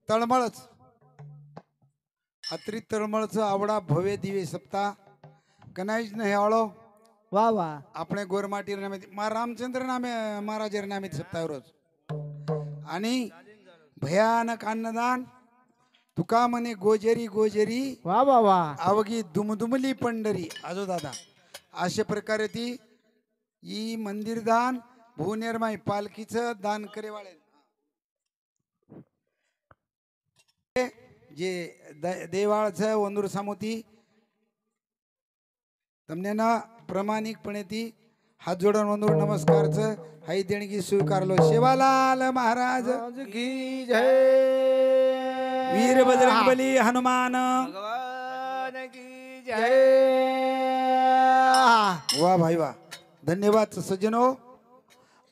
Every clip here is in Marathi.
तळमळच अत्री तळमळच आवडा भव्य दिवे सप्ताह कनाईज ने हेळो वाह वाह આપણે ગોરમાટી નામે મા રામચંદ્ર નામે મહારાજ નામે સપ્તાહ રોજ आणि भयानक अन्नदान तुका म्हणे गोजेरी गोजेरी वाह वाह वाह आवगी दुमदुमली पंढरी आजो दादा अशा प्रकारे ती ही मंदिर दान भूनिर्माई पालखीचं दान करेवाळे जे देवाळचं वंदूर सामोती तमने ना प्रामाणिकपणे ती हात जोडून वंदूर नमस्कारचं हाई देणगी स्वीकारलो शिवालाल महाराज की जय वीर बजरंगबली हनुमान भगवान की जय वाह भाई वाह धन्यवाद सज्जनो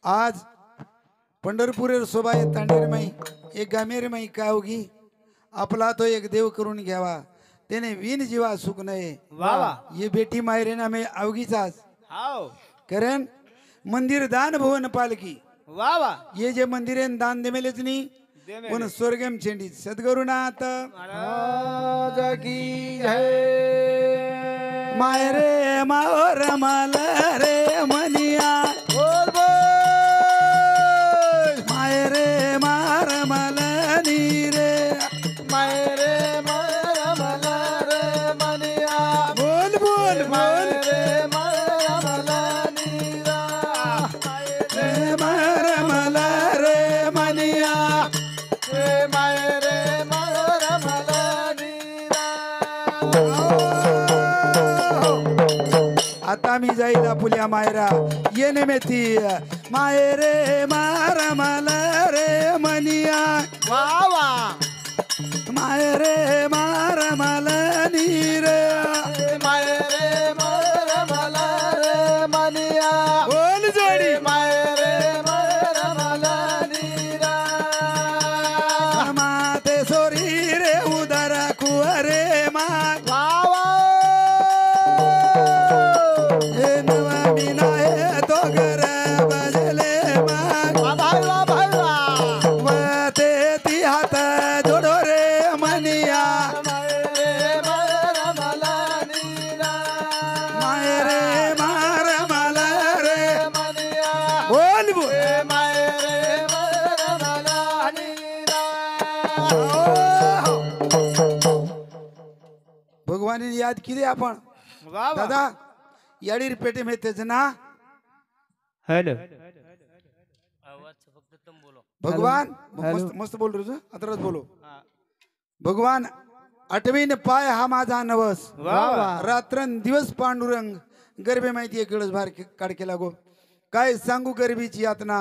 आज पंढरपूर सोबाय तांडेरमाई एक गामेरमाई काय होगी आपला तो एक देव करून घ्यावा त्याने विन जीवा सुख नये वाह वाह ये बेटी मायरे ना में अवगीचाच आओ कारण मंदिर दान भवन पालकी वाह वाह ये जे मंदिरेन दान देमेलेच नी पण स्वर्गम चेंडी सद्गुरुनाथ महाराज की जय मायरे मावर मल रे मनिया बोल बोल मायरे मार मल नी रे मायरे मर मलर मनिया बोल बोल बोल रे मर मलनीरा रे मार मल रे मनिया रे मायरे मर मलनीरा आता मी जाईल पुल्या मायरा येणे मेथी मायरे मार मल रे मनिया वाह वाह मायरे मार मल नी रे मायरे मर मलर मनिया बोल जोडी मायरे मर मलनीरा माते सोरी रे उदर कुवरे माय वाह वाह हे नवा बिनाए तो घर बजले माय भाई वाह भाई वाह वते ती हात जोडो रे मनिया मायरे मर मलनीरा मायरे मार मल रे मनिया बोल बोल मायरे मर मलनीरा भगवान याद केली आपण वाह दादा याडीर पेटे में तेज ना हेलो भगवान मस्त मस्त बोल रे अतरच बोलो भगवान आठवीन पाय हा माझा नवस वाह वाह रात्रन दिवस पांडुरंग गरबे माहिती एक किळस भार काढके लागो काय सांगू गरिबीची यातना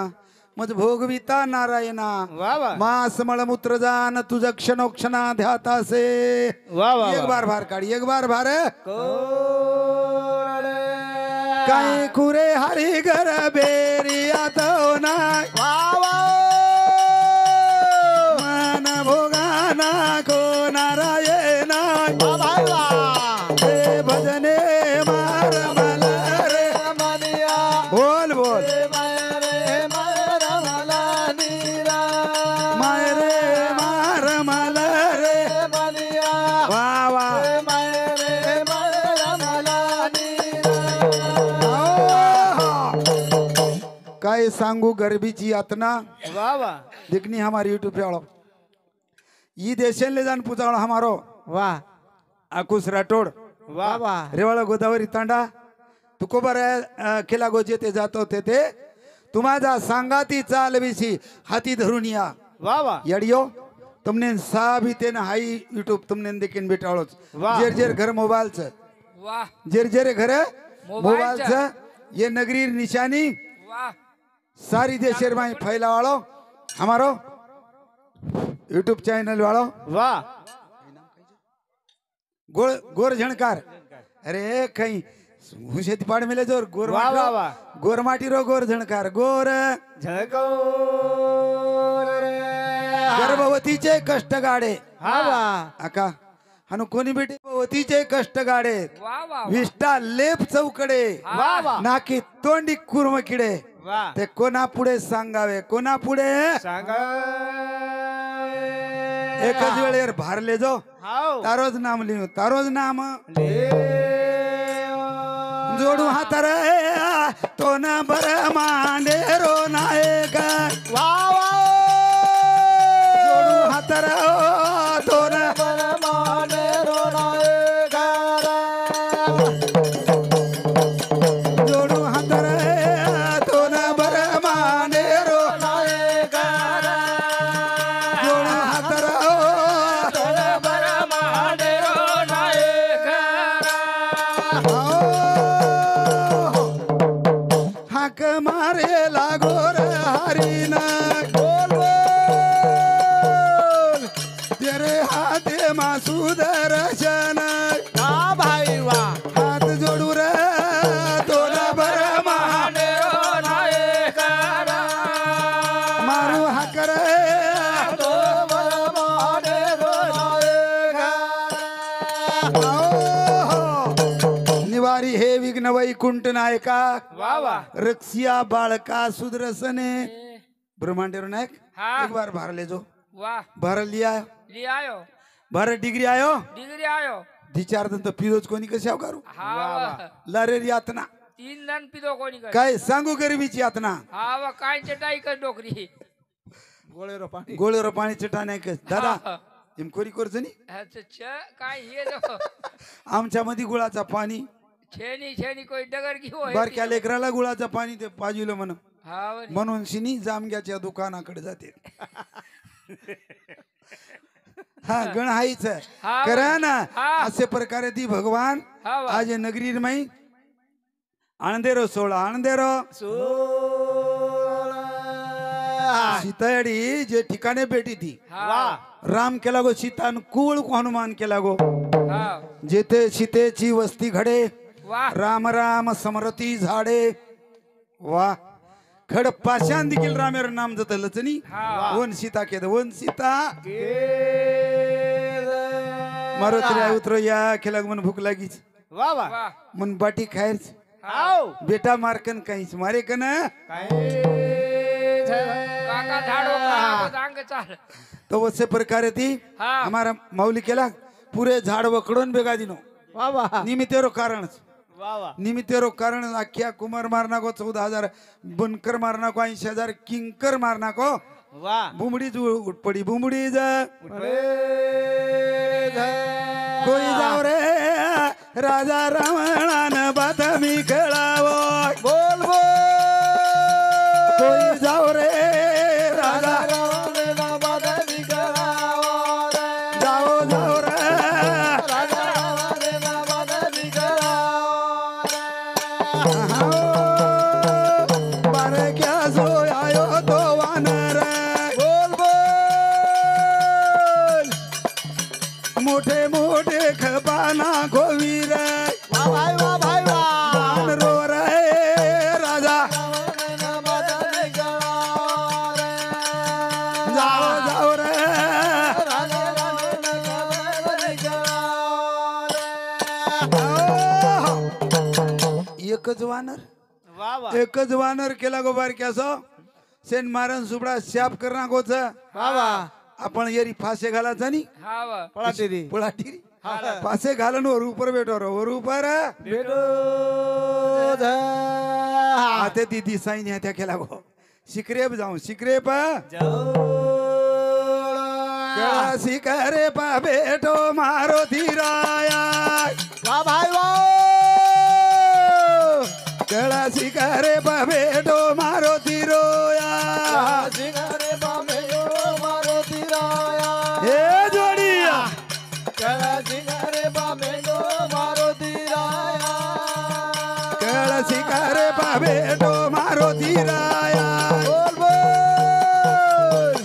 मज भोगविता नारायणा वाह वाह मास मळमूत्र जान तुझ क्षणोक्षणा ध्यात असे वाह वाह एक बार भार काढ एक बार भार कोरडे काय कुरे हरी घर बेरी आता नाही वाह वाह मन भोगाना को नारायणा वाह भाई वाह हे भजने मार मला रे मनिया बोल बोल मायरे मर मलनीरा मायरे मार मला रे मनिया वा वा मायरे मर मलनीरा काय सांगू गरिबीची यातना वाह वाह देखनी हमारी यूट्यूब पे वालो ये देशन ले जान पुजावळ हमारो वाह आकुश राठोड वाह वाह रेवाड़ा गोदावरी तांडा तुको बरे केला गोजे ते जातो ते तुम्हाजा सांगाती चाल विसी हाती धरून या वाह वाह यडियो तुमने साभी तेन हाई यूट्यूब तुमने देखीन बेटाळोच वाह. जेर जेर घर मोबाइल च वाह जेर जेर घर मोबाइल मोबाइल च ये नगरी निशानी वाह सारी देशेर में फैला वालो हमारो यूट्यूब चैनल वालो वाह गोर गोर झणकार अरे कहीं हुशेती पाड़ मिले जोर गोर वाह, माटी रो, वाह, वाह. गोर माटी रो गोर झणकार गोर झळको गर्भवतीचे कष्ट गाडे हा वाह आका हनु कोणी बेटे गर्भवतीचे कष्ट गाडे वाह वाह विष्टा लेप चौकडे वाह वाह नाकी तोंडी कुर्म किडे वाह ते कोणा पुढे सांगावे कोणा पुढे सांगा एकच वेळेवर भारले जो हाव तारोज नाम लिहू तारोज नाम ले जोडू हातार तो न बर मांडेरो नायक वा वा जोडू हातार तो न परमाने रोनाए गारा जोडू हातार तो न बर मांडेरो रोनाए गारा जोडू हातार परमाने रोनाए गारा हाक मारे लागोर हरिना बोल बोल तेरे हाते मासू दर्शन वा भाई वा हात जोडू रे तो न बर परमाने रोनाए गारा मारू हाक रे तो परमाने रोनाए गारा निवारी हे विघ्न वैकुंठ नायका वा वा रक्षिया बाळका सुदर्शने ब्रह्मांडेरो नायक हाँ। एक बार भार ले जो वाह भार लिया ले आयो भार डिग्री आयो डिग्री आयो धिचार दंत पिरोज कोणी कशा करू हा लारेर यातना तीन जण पिदो कोणी कर काय सांगू गरिबीची यातना हा वा काय चटाई कर डोकरी गोळेरो पाणी गोळेवर पाणी चटा नाही कस दादा हा. एम कोरी करतो नी अच्छा छ काय हे जो आमच्या मध्ये गुळाचा पाणी छेनी छेनी कोई डगर की हो बारक्या लेकराला गुळाचं पाणी ते पाजविलं म्हण हा वा रे. म्हणून शिनी जामग्याच्या दुकानाकडे जाते हा गण हाईच हा. करा ना हा. असे प्रकारे ती भगवान हा वा. आज नगरी माई आणंदेरो सोळा आणंदेरो सीतायडी जे ठिकाणे भेटी ती हा राम केला गो सीता कुळ हनुमान केला गो हा जेथे सीतेची वस्ती घडे वाह राम राम समरती झाडे वा खड पाशान देखील रामेर नाम जत लचनी हा. वन सीता केद वन सीता मारुती उतरो या खेळा मन भूक लागीच वा वा वाह मन बाटी खायच हाव बेटा मारकन काहीच मारे कन काय काका झाडो का सांग चाल तो वसे प्रकारे ती हा. हमारा मौली केला पुरे झाड वकडून बेगा दिनो वा वा निमित्तेरो कारणच वा वा निमित्तेरो कारण अख्ख्या कुमार मारना को 14,000 बनकर मारना को 80,000 किंकर मारना को वा बुमडी उठ पडी बुमडी जा उठे कोई जाव रे राजा रावणान बातमी कळावो बोल बोल कोई जाव रे राजा रावणेला बदली करावा रे जाओ जाओ रे राजा रावणेला बदली करावा रे बारे क्या सो आयो तो वानर बोल बोल मोठे मोठे खपाना गोवीर वा भाई वा भाई वा वानरो रे राजा रावणेला बदली करावा रे जाओ जाओ रे राजा रावणेला बदली करावा रे एकच वानर वा वा एकच वानर केला गो बारक्यासो सेन मारन सुबडा शाप करना गोच वा वा आपण येरी फासे घालायचा नी हा वा पळा तेरी पळाटी फासे घालन वर ऊपर बेटो रो वर ऊपर भेटो आते ती दिसाईन ह्या त्या केला गो शिकरेप जाऊ शिकरेप कळा शिकरे पा बेटो मारो धीराया वा भाई वा कळा शिकरे पा बेटो मारो धीरोया सिंगारे बामे मारो तिराया हे जोडिया कळा सिंगारे बामे मारो तिराया कळा शिकरे पा बेटो मारो धीराया बोल बोल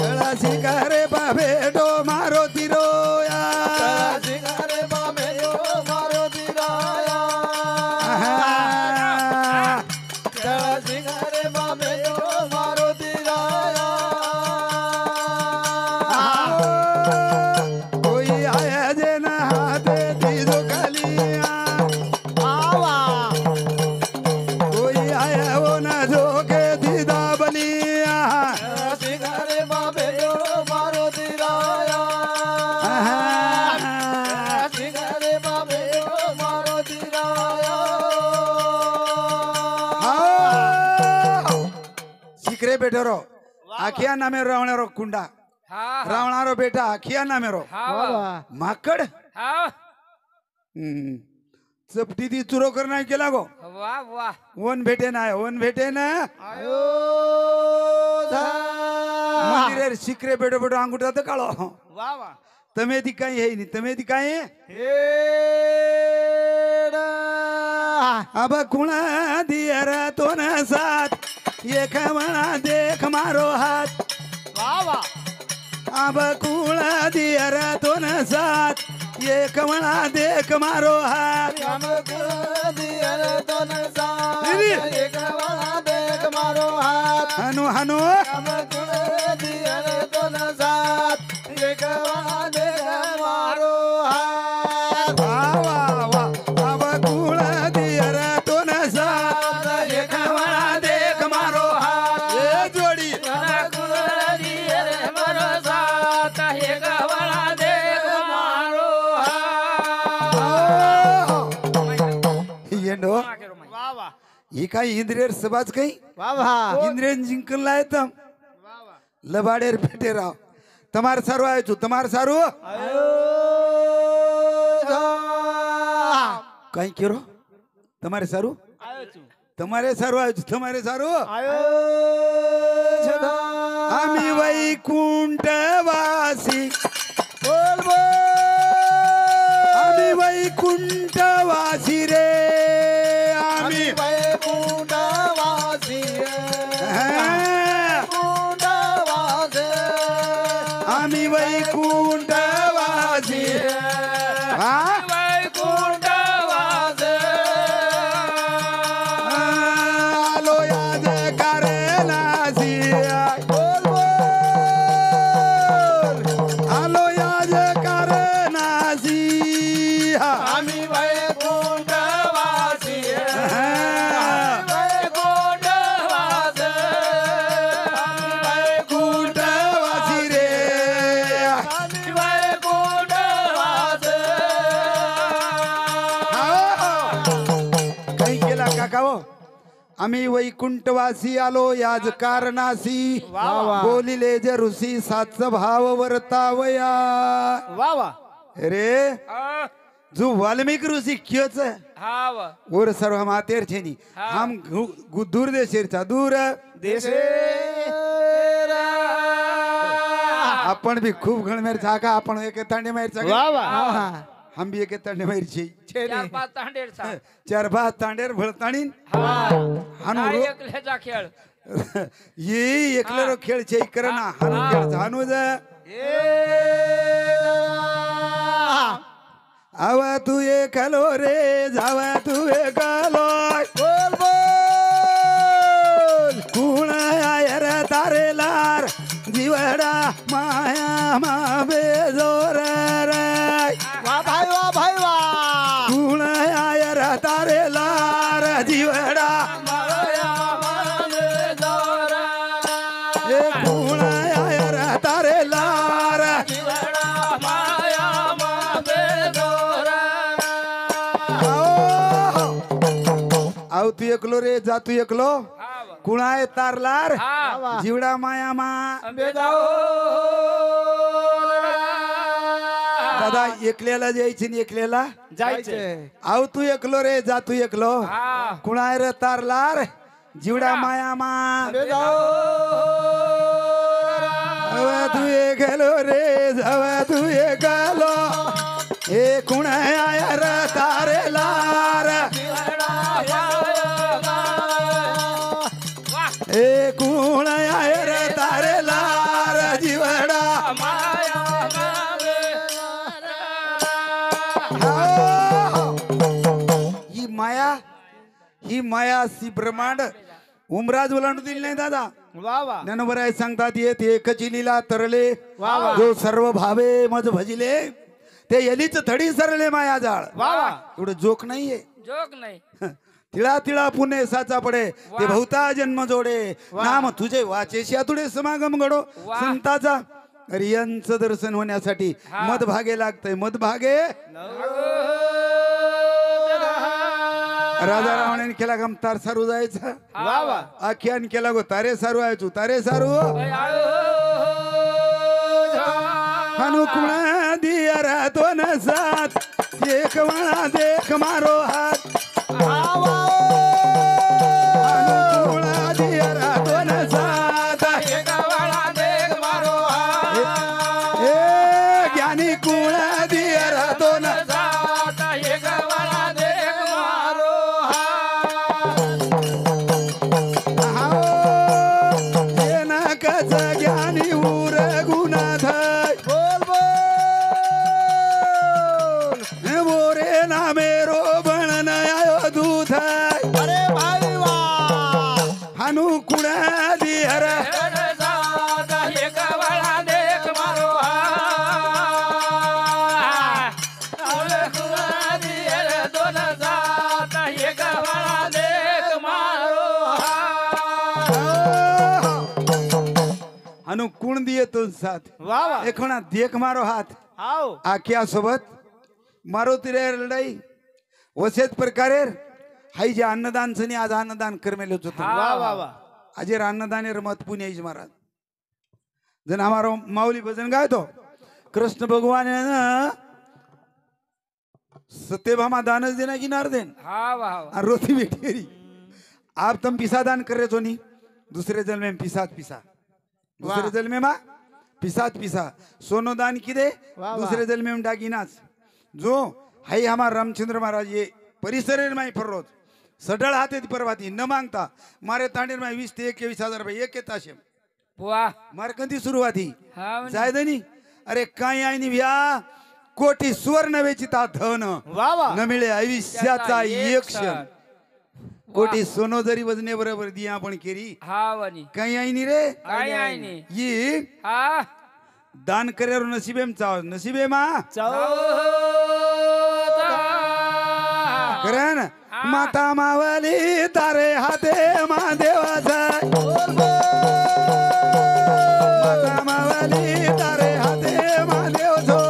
कळा शिकरे पा बेटो मारो धीरोया कळा सिंगारे बामे मारो तिराया कळा भेटेरो आखिया नामे रावणारो कुंडा हा रावणारो बेटा आखिया नामेरो हा बाबा माकड हा चपटी ती चुरो कर नाही केला गो वा वा वन भेटे ना अयोध्या मंदिर शिकरे बेडो बेडो अंगुठा तर काळो वा वा तमे ती काही है नाही तमे ती काय हेडा अब कुणा दियर तो न साथ एक म्हणा देख मारो हात बाबा अब कुणा दियर तो न साथ एक म्हणा देख मारो हात हम दियर दोन दीदी. साथ एक वाला देख मारो हाथ हनु हनु हम दियर दोन साथ एक वाला देख मारो हाथ वा वा वा अब कुणा दियर तो न साथ एक म्हणा देख मारो हात ए जोडी येंडो बाबा ही काही इंद्रियर सभाच काही बाबा इंद्रियन जिंकला येतं लबाडेर भेटे राव तमार सारू आहे तू तमार सारू अयोध्या काही केरो તમારે સારું તમારે સારું આવ્યું તમારે સારું अयोध्या आम्ही वैकुंठवासी बोल बोल आम्ही वैकुंठवासी रे आम्ही वैकुंठवासी हा, वैकुंठवासी आम्ही वैकुंठवासी हा आलो याद करणासी बोल बोल आलो याद करणासी हा आम्ही वैकुंठवासी हा. वैकुंठवासी वैकुंठवासी रे आम्ही वैकुंठवासी काही केला काका हो आम्ही वैकुंठवासी आलो याज कारणासी वा. बोलिले जे ऋषी साच भाव वर्तावया वा वा रे जो वाल्मीकि ऋषि क्योच हा वा और सर्व मातेर छेनी हम दूर देशेर चा दूर आपण भी खूप घणमेर छाका आपण एक तांडे मार छाका वा वा हम भी एक तांडे मार छी चार पाच तांडेर सा चार पाच तांडेर भळताणी हा हानु काय रो एकल्याचा खेळ ये एकलेरो खेळ छे करना हानु खेळ हानु ज आवा तू एकलो रे जावा तू एकलो बोल बोल कुण आयर तारे लार जीवडा माया मा बेजोर रे वा भाई वा कुण आयर तारे लार जीवडा ए कुण आयर तारे लार आव तू एकलो रे जा तू एकलो हा वा कुण आहे तारलार हा जीवडा माया मा दादा एकल्याला जायची नि एकल्याला जायचे आव तू एकलो रे जा तू एकलो हा कुण आहे रे तारलार जीवडा माया मा अवा तू एकलो रे जावा तू एकलो ए कुण आहे रे तारलार ए कुण आहे रे तारलार जीवडा ही माया सी ब्रह्मांड उमराज ओलांडू दिली नाही दादा वा वा ज्ञानोबर आहे सांगतात येत एकची लीला तरले वा वा. जो सर्व भावे मज भजिले ते एलीच थडी सरले माया जाळ वा वा एवढं जोक नाहीये जोक नाही तिळा तिळा पुणे साचा पडे ते भवता जन्म जोडे नाम तुझे वाचेशिया तुडे समागम घडो वा. संताचा रियांचं दर्शन होण्यासाठी मध भागे लागतंय मध भागे राजा रावणाने केला गम तार सारू जायचा वा वा आख्यान केला गो तारे सारू आयचू तारे सारू अनुकुणा दियारा दोन सात एक वळा देख मारो हात अनुकुणा दियारा दोन सात ए ज्ञानी कुणा दियारा दोन कच ज्ञानी उर गुणाधय बोरे ना मेरो बण नयो दूध अरे भाई वा हनु कुणा दिहर हनु कुण दिये तो साथ वा वा एकोणा देख मारो हात आओ आख्या सोबत मारो तिरे लढाई वसेत प्रकारे हाई जे अन्नदान सनी आज अन्नदान करमेल होत वा वा वा अजेर अन्नदाने मत पुण्य महाराज जन हमारो माऊली भजन गाय तो कृष्ण भगवान है ना सत्यभामा दानच देना की नार देन और रोटी बेटी आप तुम पिसा दान कर रहे तो नहीं दूसरे जन्म में पिसात पिसा दूसरे जन्म में पिसात पिसा सोनो दान की दे दूसरे जन्म में डागिनाच जो हाई हमार रामचंद्र महाराज ये परिसर में फरोज सडळ हाते परवाती न मागता मारे तांडेर में 20 ते 21,000 रुपये एक ताशे मार कधी सुरुवाती जायदनी अरे काय आहे नि व्या कोटी सुवर्ण वेचिता धन वा वा न मिळे आयुष्याचा एक क्षण कोटी सोनो जरी वजने बरोबर दिया आपण केरी काही आहे नि रे ये दान करे नसीबेम चाव नसीबे मा करेन माता मावली तारे हाते मा देवाचा माता मावली तारे हाते मा देवचो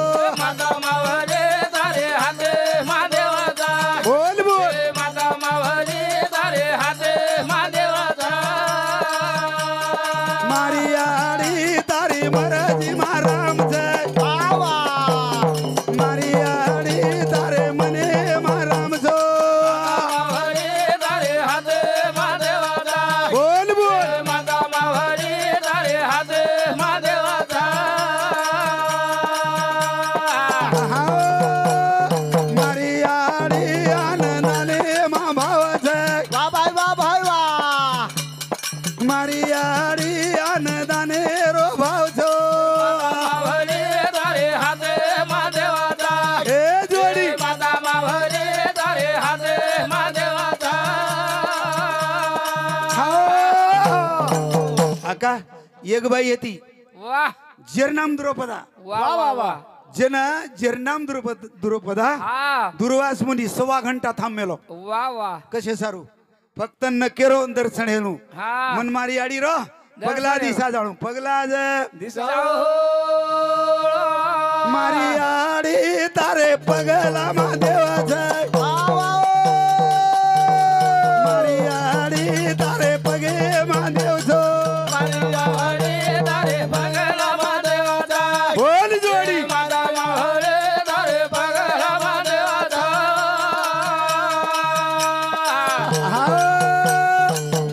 बोल बोल मारी आडी तारी मराठी माराम मारी आडी तारे मने माराम बोल बोल मारी आडी आनंदाने मा भावाचा वा भाई वा भाई वा मारी आडी आनंदाने रो भावचो ए जोडी आका एक बाई येती जरनाम द्रौपदा वा वा वा जन जरनाम द्रौपदा दुर्वास मुनी 1.25 घंटा थांबेलो कसे सारू फक्त न केरो दर्शन हेलू मन मारी आडी रो पगला दिशा जाणू पगला मारी आडी तारे पगला मा देवाचा मारी आडी तारे पगे मा देवचो बोल जोडी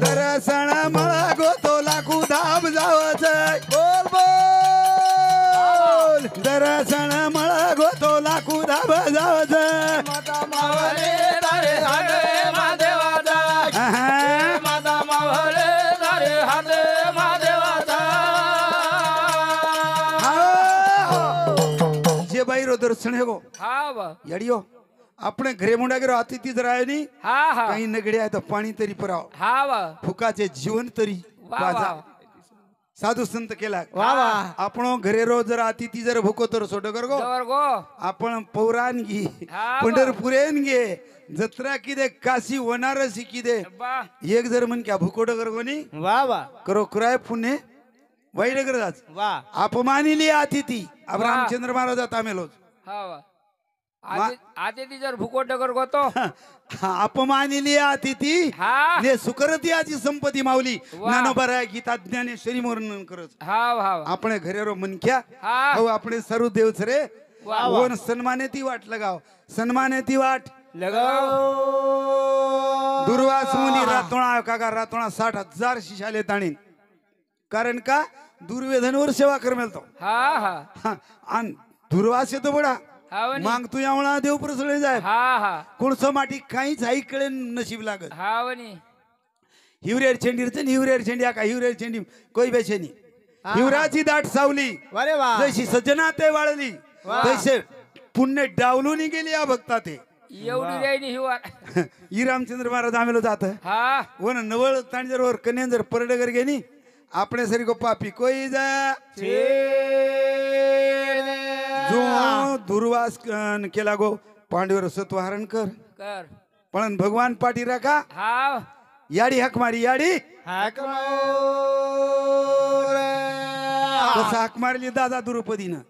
दर्शन मला गोतो लाखू धाम जावच बोल बोल दर्शन मला go to Lakhu Dham जावच J by rho दर्शन है गो यडियो अपने घरे मुंडा गिरो अतिथी जर आयो नी काही नगडे आहे तो पाणी तरी पराव फुकाचे जीवन तरी वाजा साधू संत केला आपण घरे रो जर अतिथी जर भुको तर सोड कर गो आपण पौराण गी पंढरपुरेन गे जत्रा किदे काशी वनारसी किदे एक जर मन क्या भुकोड कर गोनी वा वा करो क्राय पुणे वाईट करतात वा अपमानिली अतिथी अब रामचंद्र महाराज तामेलो आदिती जर भुकोट डगर गोतो अपमानिली अतिथी हा ले सुकरती आजी संपत्ती माऊली वा. ज्ञानोबरा गीता ज्ञानेश्वरी वर्णन करत हाव हाव आपण घरेरो मनक्या हा. हो आपण सर्व देवच रे वा. ओन सन्मानेती वाट लगाव सन्मानेती वाट लगाओ दुर्वास मुनी रातोणा काका रातोणा 60,000 शिशाले ताणीन कारण का दुर्वेधनवर सेवा कर मेलतो हा हा आणि दुर्वास येतो बडा हावनी माग तू यावळा देव प्रसळे जाय हा हा कोणसं माटी काहीच ऐकळे नशीब लागत हावनी हिवरेर चेंडीरचं हिवरेर चेंडी का हिवरेर चेंडी कोई बेशेनी हिवराची दाट सावली अरे वा जशी सज्जना ते वाळली वा. तसे पुण्य डावलून गेली या भक्ता ते एवढी राहिली हिवार ही रामचंद्र महाराज आमेलो जात हा वन नवळ तांजरवर कन्यान जर परडगर गेली આપણે સરી કો પાપી કોઈ जा जो दुर्वास केला गो पांडवर सत्वहरण कर कर पण भगवान पाठी राखा हाव याडी हाक मारी याडी कसा हाक मारली दादा द्रुपदीनं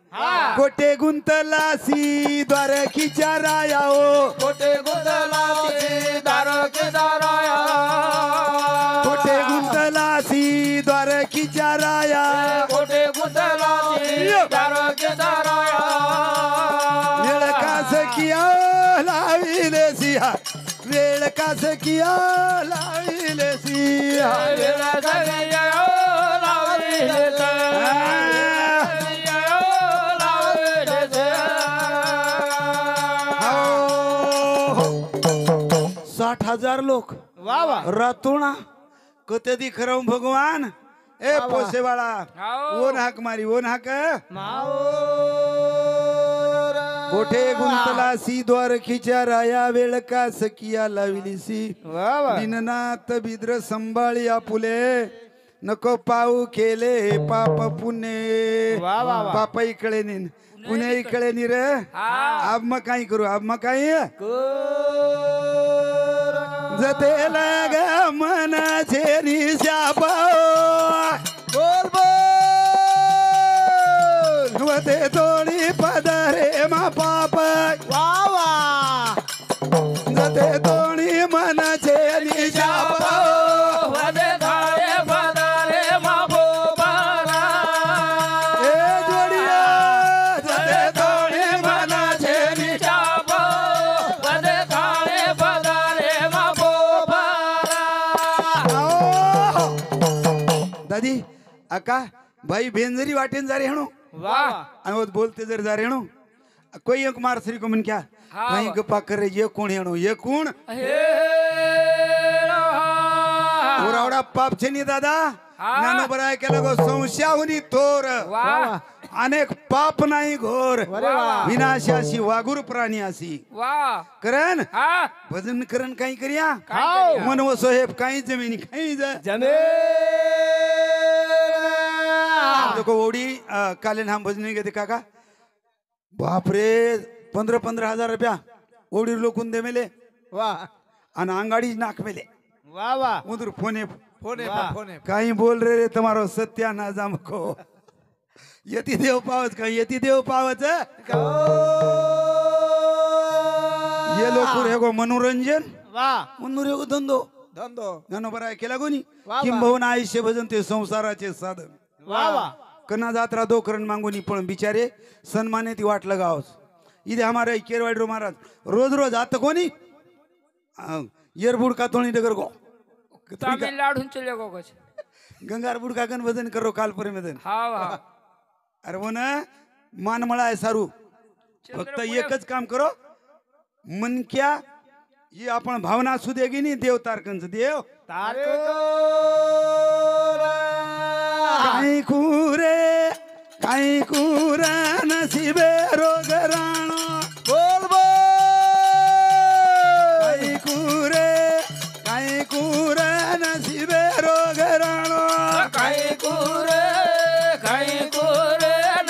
कोटे गुंतलासी द्वारकीच्या राया ओ कोटे गुंतलासी दारके दाराया कोटे गुंतलासी द्वारकीच्या राया कोटे गुंतलासी दारके दाराया वेळ कास किया लाविले सिहा वेळ कास किया लाविले सिहा वेळा सगळ्या लावले हो. 60,000 लोक वा वा रातोणा कधी खरं भगवान ए पोसेवाळा हाव. ओन हाक मारी ओन हाक माऊर कोठे गुंतलासी द्वारकीच्या राया वेळ का सकिया लाविलीसी वा वा दीननाथ बिद्र संभाळी आपुले नको पाऊ केले पाप पुणे वा वा वा. पाप इकडे नी पुणे इकडे नी रे अब मग काही करू अब मग काही जते लग मनाचे निशाप बोल बोल वते तोडी पदरे मा पाप वा वा जते तोडी मनाचे निशाप वदे धारे पदारे मागोबारा ए जोडिया जते तोडी मनाचे चाप वदे धारे पदारे मागोबारा दादी अका भाई भेंजरी वाटेन जा रे हणो वा आणि वो बोलते जर जा रे हणो कोई एक मार श्री को मन क्या हाँ। कहीं गप्पा कर रे ये कौन हणो ये कौन हे ओरावडा पाप छे नी दादा हाँ। नानो बराय केला गो संशयाहुनी थोर वा अनेक पाप नाही घोर अरे वा. विनाशाशी वागुर प्राणी असी वा करण हा भजन करण काही करिया काय मन व सोहेब काही जमिनी काही जमे देखो ओडी कालीन हम भजन घेते काका बाप रे 15,000 रुपया ओडी लोकून दे मेले वा आणि अंगाडी नाक मेले वा वा उधर फोने फोने वाह. फोने काही बोल रे तुम्हारो सत्या ना जामको यती देव पावच का यती देव पावच ये लोक रे गो मनोरंजन वा मनोरे गो धंदो धंदो गाणं बरं आहे केला कोणी वा. किंबहुना आयुष्य भजन ते संसाराचे साधन वा वा कना जात्रा दो करण मागोनी पण बिचारे सन्माने ती वाट लगावस इथे हमारे केरवाडरो महाराज रोज रोज आता कोणी येरबुड का तोणी डगर गो तामिळनाडू चले गो कुछ गंगार बुड का गण भजन करो काल परिमेदन हाव हाव अरे वो ना मान मला आहे सारू फक्त एकच काम करो मन क्या ये आपण भावना सुदेगी नी देव तारकंच देव काही कुरे नसीबे रोग राणो बोल बोल काही कुरे नसीबे रोग राणो काही कुरे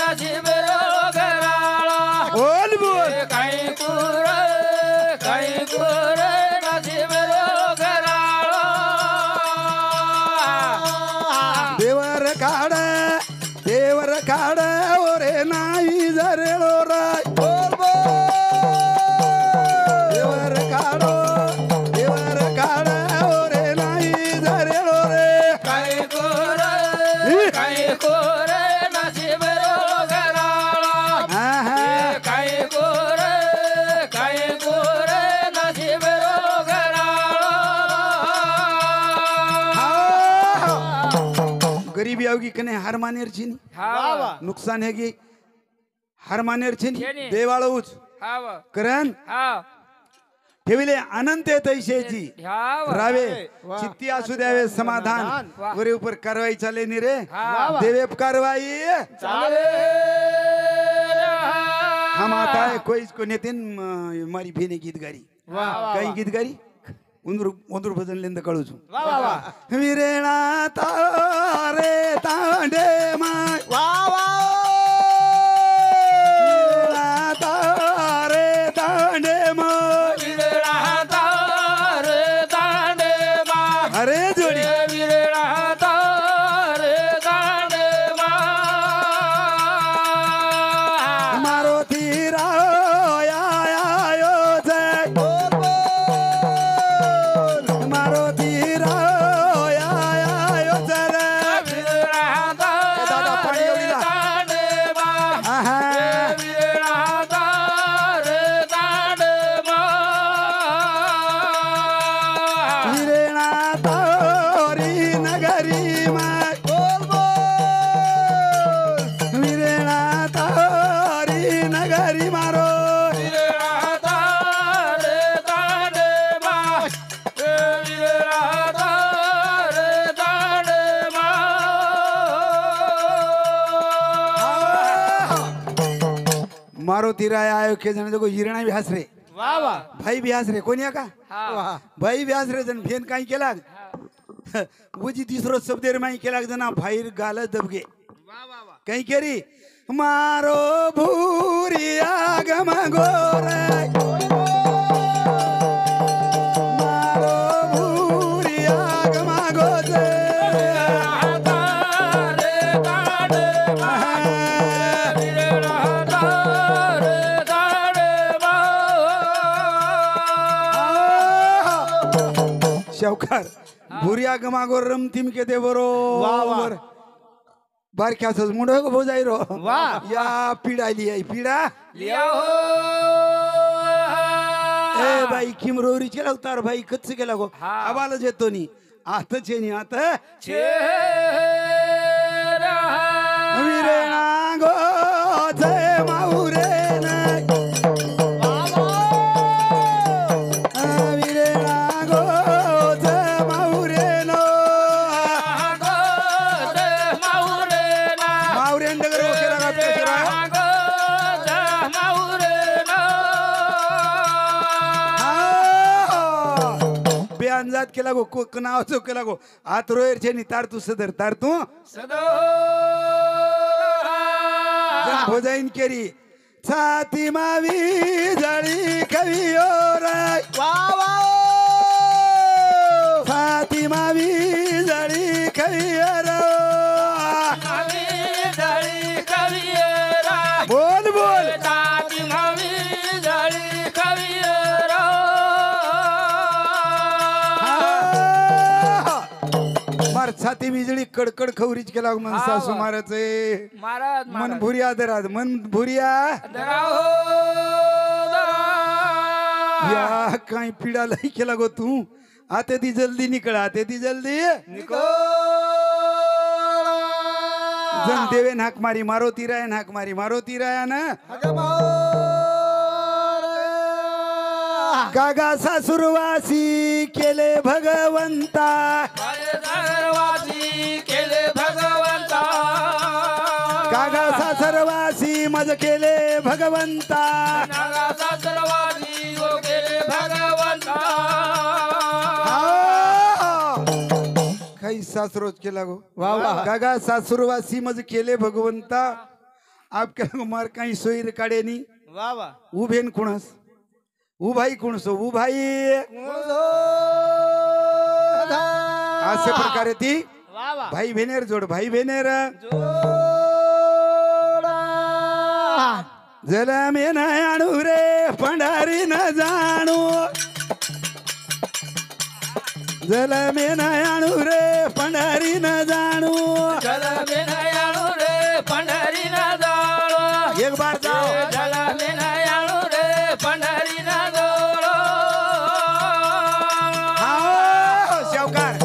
नसीब रोगराळा बोल बोल काही कुरे नसीब रोगराळा देवर काढ ओरे ना गरीबी आवगी कने हार मानेर छिनी वा वा नुकसान है की हार मानेर छिनी छेनी. देवाळूच हाव करण हाव ठेविले अनंत तैशेची हाव रावे वा. चित्ती असू द्यावे समाधान वा. वरे ऊपर कारवाई चाले नी रे वा वा. देवे कारवाई चाले हम आता है कोई इसको नितिन मारी भेने गीत गारी वा वा काही गीत गारी उंदूर उंदूर भजन लेंद कळूच वा वा वा विरेणा तारे तांडे माय वा वा विरेणा तारे तांडे माय विरळा रे दांडे मा अरे जोडी विरळा रे दांडे मा मारो तीरा आयो जय मारो तीरा आयो जय विरळा दादा पाणी एवढी ला. दांडे मा आहा. विरळा रे दांडे मा विरेणा तारी नगरी माय विरेणा तारी नगरी मारो विरळा रे दांडे मा विरळा रे दांडे मा मारो तिराय आयो के जण देखो हिरणा भी हस रे वा वा भाई भी हस रे कोणी आहे का हा भाई भी हस रे जण फेन काही केला उजी तिसरो शब्द रे माई केला जना भाईर गाल दबगे काही केरी मारो भूरिया गमा गोरे मारो भूरिया गमा गोजे रे दांडे मा विरळा रे दांडे मा शावकार भुरिया गमागोर रमतीम के दे बरोबर बारक्याच मुंडो गो जायरो वा. या पिढा लिया पिढा लिया हो ए बाई किमरोरी केला उतार भाई कच्च केला गो हा. आवाज येतो नी आता छेनी आता चेहरा विरेणा गो जय माऊरे विरेणा गो जय माऊरे नो माऊरे डगर केला का केला बेअंजात केला गो कोक नावाचो केला गो आत रोयर छेनी तार तू सदर तार तू जन भोजाईन केरी छाती मावी जळी कवियोर वा वा छाती मावी जळी कवियोर बोल बोल मार छाती बिजळी कडकड खवरीच केला मन हा, सासू वा. माराचे महाराज मन भुरिया दराज मन भुरिया या काही पिढा लई केला गो तू आता ती जल्दी निकळ आता ती जल्दी जन देवेन हाक मारी मारो तिरायन हाक मारी मारो तिराया ना गागा सासुरवासी केले भगवंता केले भगवंता गागा सासरवासी मज केले भगवंता नागा सासरवादी वो केले भगवंता काही सासरोज केला गो वा वा गागा सासुरवासी मज केले भगवंता आपल्या मार काही सोयीर काढेनी वा वा उभेन कुणस उभाई कुणसो उभाई असे प्रकारे ती वा वा भाई भेनेर जोड भाई भेनेर जला मे न आणू रे पंढारी न जाणू जला मे न आणू रे पंढारी न जाणू जल में नयाणू रे पंढरी न जाळो एक बार जाओ जल में नयाणू रे पंढरी न जाळो हा शावकार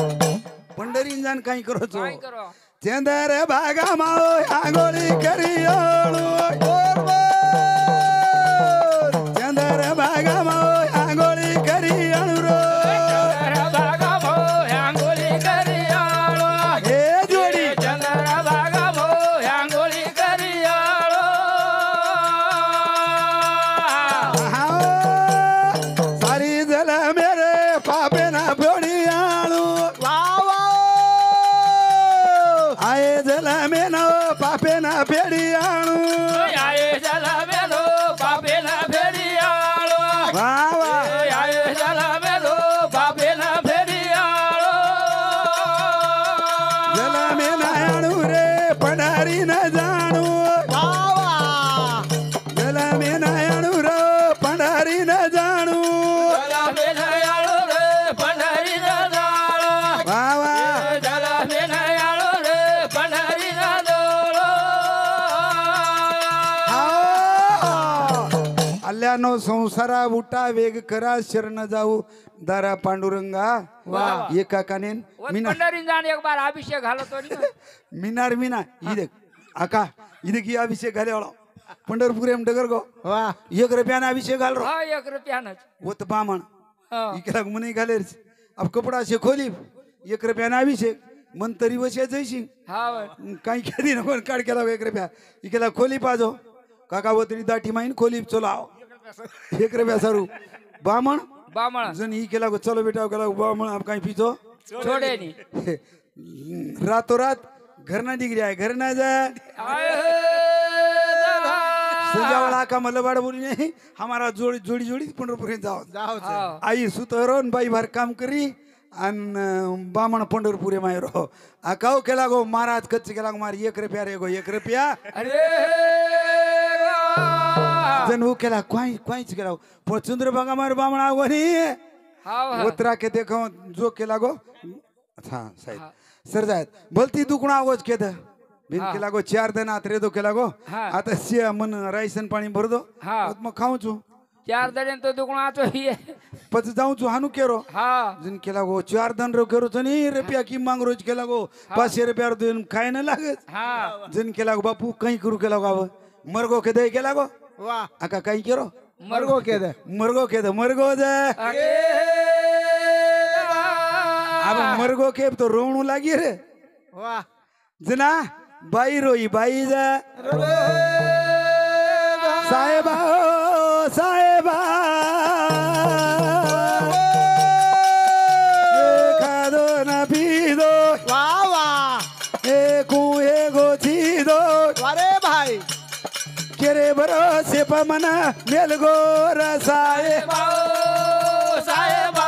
पंढरीन जाण काही करोचो काय करो चंदर भागा माओ आंगोळी करियोळू चंदर भागा माओ आंगोळी करियोळू रो भागा भो आंघोळी करियाळो हे जोडी चंद्र भागा भो आंघोळी करियाळो हाओ सारी जल मेरे पापे ना बोडियाळू आए जल में न पापे ना बेडियाळू आये जला मेलो बाबे ना फेरियाळो वाह वाह आये जला मेलो बाबे ना फेरियाळो जल में न आणू रे पडारी न जाणू जल में न आणू रे पडारी न जाणू जला मेलायाळो रे पंढरी ना जाळो वाह वाह जला मेलायाळो रे पंढरी ना जाळो अल्ल्यानो संसारा उठा वेग करा शरण जाऊ दारा पांडुरंगा एका कानेन मीना पंढरी जाण एक बार अभिषेक घालतो नी मीनार मीना इदक आका इदक ही अभिषेक घाले वाला पंढरपूर एम डगर गो एक रुपयाना अभिषेक घाल रो हा 1 रुपयानच वत बामण हा इकला मुनी घाले अब कपडा से खोली 1 रुपयाना अभिषेक मन तरी वशे जैसी हा काही कधी नको काढ केला 1 रुपया इकला खोली पाजो काका वतरी दाठी माइन खोली चलाओ 1 रुपया सारू बामण बामण जन ही केला चलो बेटा केला बामण आप काही पीतो छोडे नी रातो रात घर ना डिग्री आहे घर ना जा संजावाला का मल्लबाड बोली नहीं हमारा जोड़ी जोड़ी जोड़ी पंढरपूर जाओ आई सुतरो बाई भर काम करी अन बामण पंढरपूर मायरो आकाव केला गो महाराज कच्च केला गो मार 1 रुपया रे गो 1 रुपया अरे जन वो केला क्वाई क्वाई केला पर चंद्रभागा मार बामण आवनी हा उतरा के देखो जो केला गो अच्छा साहेब सर जायत बोलती दुखणा आवाज केद बिन केला गो 4 दिन आत रे दो केला गो आता सिया मन राईसन पाणी भर दो मग खाऊ छु 4 दडेन तो दुखणाचो ही पच जाऊ छु हानु केरो हा जिन केला गो 4 दिन रो केरो छनी रुपया की मांग रोज केला गो 500 रुपया दिन खाय न लागत हा जिन केला गो बापू कहीं करू केला गो मरगो के दे केला गो वाह आका कहीं केरो मरगो के दे मरगो के दे मरगो दे अरे अब मरगो के तो रोणू लागी रे वाह जना बाई रोई बाई जा साहेबा ओ साहेबा खादो ना पीदो वाह वाह एकू एगो चीदो अरे भाई केरे भरोसे पमना मेलगो रसाए साहेबा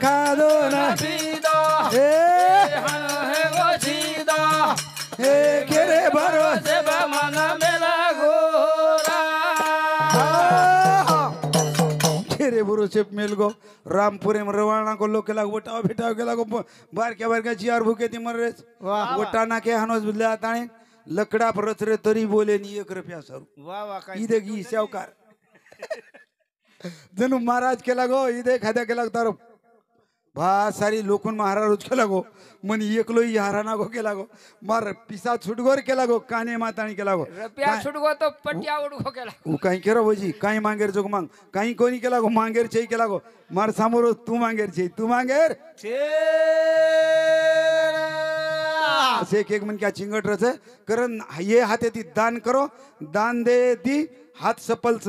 खादो ना सीदा ए हे गो सीदा ए केरे भरोसे से मन मेला गोरा केरे भरोसे मेलगो रामपुरे में रवाना को लोग केला वटाव भेटाव केला को बार के चियार भूखे ती मर रे वटाना के हनोस बदला ताणे लकड़ा पर रचरे तरी बोले नी 1 रुपया सरू वाह वाह इदे गी सावकार जनु महाराज केला गो इदे खाद्या केला तारो भा सारी लोकन महाराज केला गो मन एकलो ही हाराना गो केला गो मार पिसा छुटगोर केला गो काने माताणी केला गो रुपया छुटगो तो पट्टिया उडगो केला उ काही केरो भोजी काही मांगेर जोग मांग काही कोणी केला गो मांगेर छे केला गो मार सामोरो तू मांगेर छे तू मांगेर असे एक मन क्या चिंगट रच करन ये हाते ती दान करो दान दे ती हात सपलच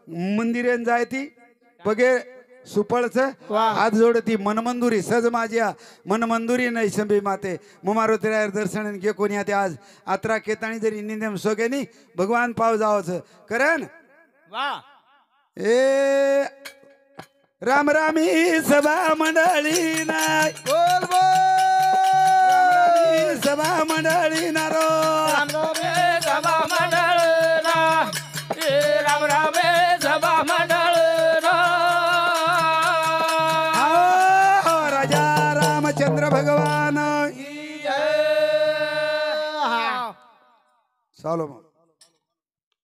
मंदिरेन जाय ती बगे सुपळच हात जोडती मनमंदुरी सज माझ्या मनमंदुरी नाही संबे माते मुमारो तेरा दर्शन घे कोणी आते आज आत्रा केताणी जरी निंदेम सोगेनी भगवान पाव जावच करण वाह ए राम रामी सभा मंडळी नाय बोल बोल सभा मंडळी नारो सभा मंडळ ना राम राम सभा मंडळ ना राजा रामचंद्र भगवान जय चालो मग